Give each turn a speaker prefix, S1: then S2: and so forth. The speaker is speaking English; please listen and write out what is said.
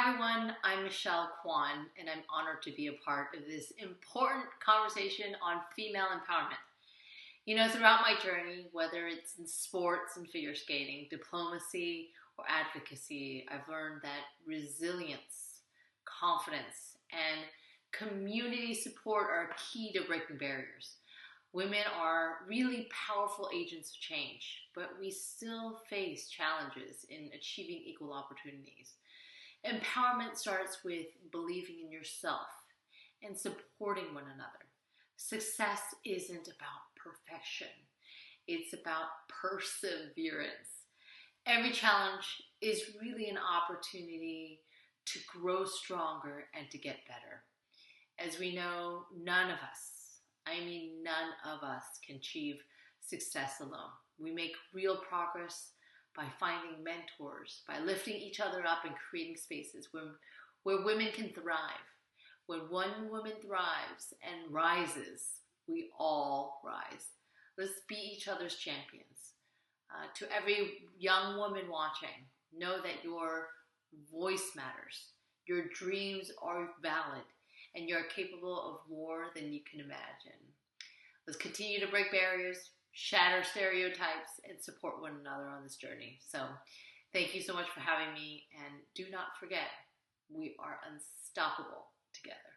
S1: Hi everyone, I'm Kwan, and I'm honored to be a part of this important conversation on female empowerment. You know, throughout my journey, whether it's in sports and figure skating, diplomacy, or advocacy, I've learned that resilience, confidence, and community support are key to breaking barriers. Women are really powerful agents of change, but we still face challenges in achieving equal opportunities. Empowerment starts with believing in yourself and supporting one another. Success isn't about perfection, it's about perseverance. Every challenge is really an opportunity to grow stronger and to get better. As we know, none of us can achieve success alone. We make real progress by finding mentors, by lifting each other up and creating spaces where women can thrive. When one woman thrives and rises, we all rise. Let's be each other's champions. To every young woman watching, know that your voice matters, your dreams are valid, and you're capable of more than you can imagine. Let's continue to break barriers, shatter stereotypes, and support one another on this journey. So thank you so much for having me, and do not forget, we are unstoppable together.